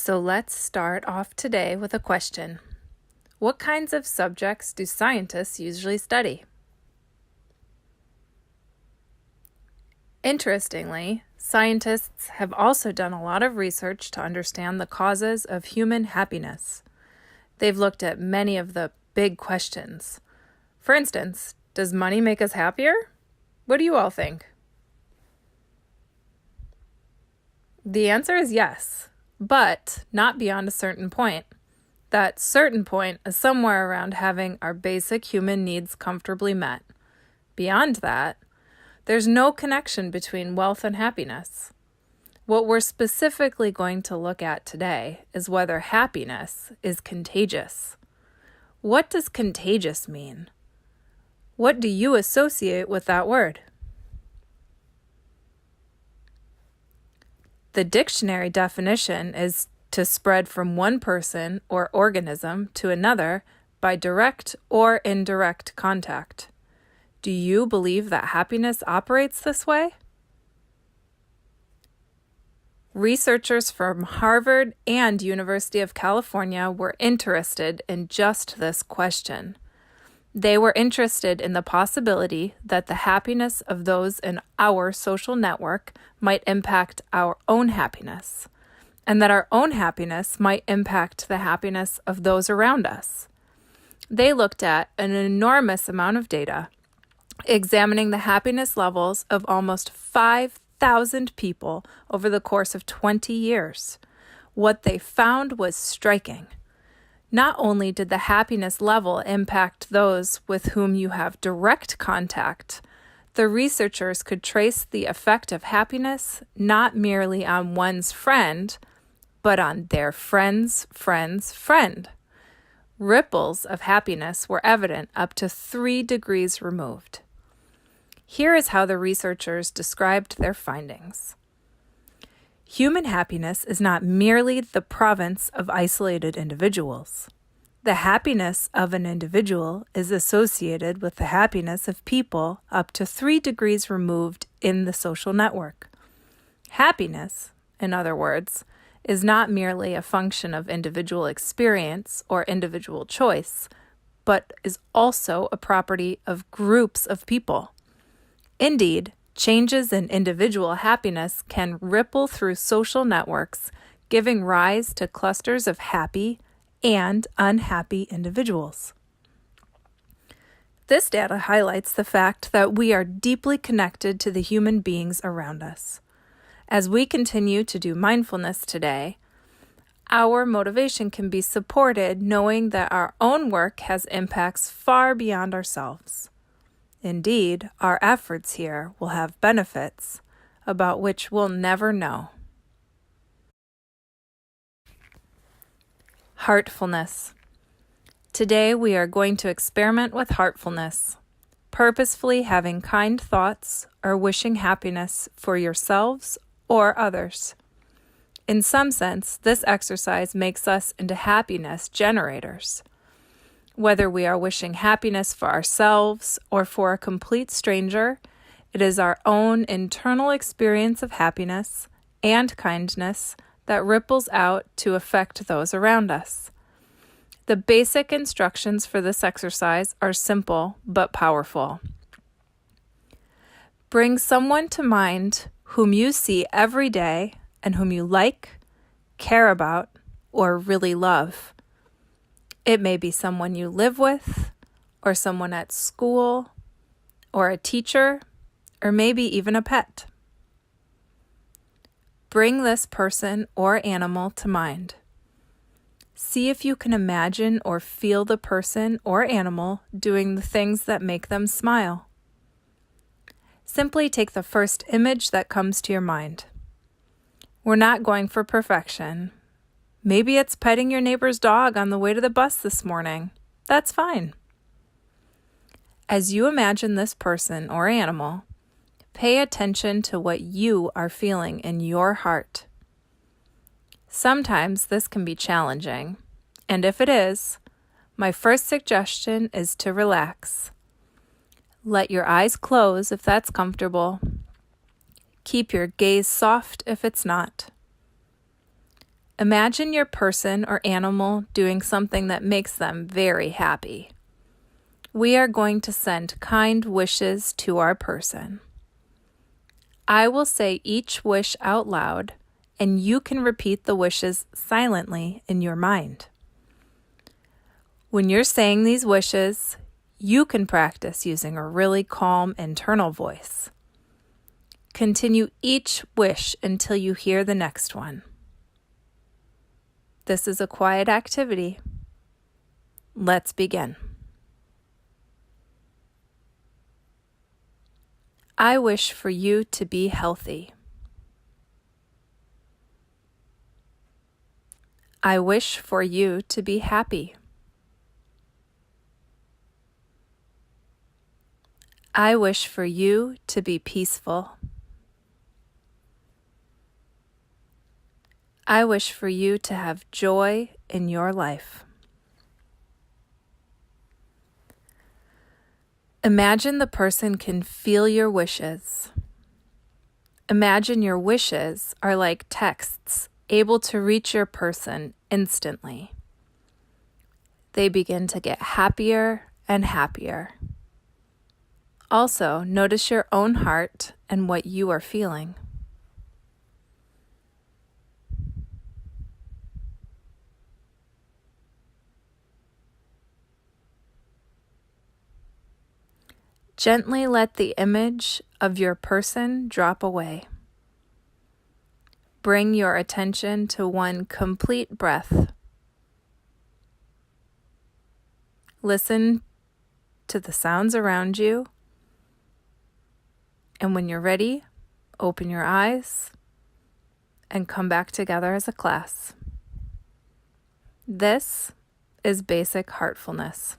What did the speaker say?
So let's start off today with a question. What kinds of subjects do scientists usually study? Interestingly, scientists have also done a lot of research to understand the causes of human happiness. They've looked at many of the big questions. For instance, does money make us happier? What do you all think? The answer is yes, but not beyond a certain point. That certain point is somewhere around having our basic human needs comfortably met. Beyond that, there's no connection between wealth and happiness. What we're specifically going to look at today is whether happiness is contagious. What does contagious mean? What do you associate with that word? The dictionary definition is to spread from one person or organism to another by direct or indirect contact. Do you believe that happiness operates this way? Researchers from Harvard and University of California were interested in just this question. They were interested in the possibility that the happiness of those in our social network might impact our own happiness, and that our own happiness might impact the happiness of those around us. They looked at an enormous amount of data, examining the happiness levels of almost 5,000 people over the course of 20 years. What they found was striking. Not only did the happiness level impact those with whom you have direct contact, the researchers could trace the effect of happiness not merely on one's friend, but on their friend's friend's friend. Ripples of happiness were evident up to 3 degrees removed. Here is how the researchers described their findings. Human happiness is not merely the province of isolated individuals. The happiness of an individual is associated with the happiness of people up to 3 degrees removed in the social network. Happiness, in other words, is not merely a function of individual experience or individual choice, but is also a property of groups of people. Indeed, changes in individual happiness can ripple through social networks, giving rise to clusters of happy and unhappy individuals. This data highlights the fact that we are deeply connected to the human beings around us. As we continue to do mindfulness today, our motivation can be supported knowing that our own work has impacts far beyond ourselves. Indeed, our efforts here will have benefits about which we'll never know. Heartfulness. Today we are going to experiment with heartfulness, purposefully having kind thoughts or wishing happiness for yourselves or others. In some sense, this exercise makes us into happiness generators. Whether we are wishing happiness for ourselves or for a complete stranger, it is our own internal experience of happiness and kindness that ripples out to affect those around us. The basic instructions for this exercise are simple but powerful. Bring someone to mind whom you see every day and whom you like, care about, or really love. It may be someone you live with, or someone at school, or a teacher, or maybe even a pet. Bring this person or animal to mind. See if you can imagine or feel the person or animal doing the things that make them smile. Simply take the first image that comes to your mind. We're not going for perfection. Maybe it's petting your neighbor's dog on the way to the bus this morning. That's fine. As you imagine this person or animal, pay attention to what you are feeling in your heart. Sometimes this can be challenging, and if it is, my first suggestion is to relax. Let your eyes close if that's comfortable. Keep your gaze soft if it's not. Imagine your person or animal doing something that makes them very happy. We are going to send kind wishes to our person. I will say each wish out loud, and you can repeat the wishes silently in your mind. When you're saying these wishes, you can practice using a really calm internal voice. Continue each wish until you hear the next one. This is a quiet activity. Let's begin. I wish for you to be healthy. I wish for you to be happy. I wish for you to be peaceful. I wish for you to have joy in your life. Imagine the person can feel your wishes. Imagine your wishes are like texts able to reach your person instantly. They begin to get happier and happier. Also, notice your own heart and what you are feeling. Gently let the image of your person drop away. Bring your attention to one complete breath. Listen to the sounds around you, and when you're ready, open your eyes and come back together as a class. This is basic heartfulness.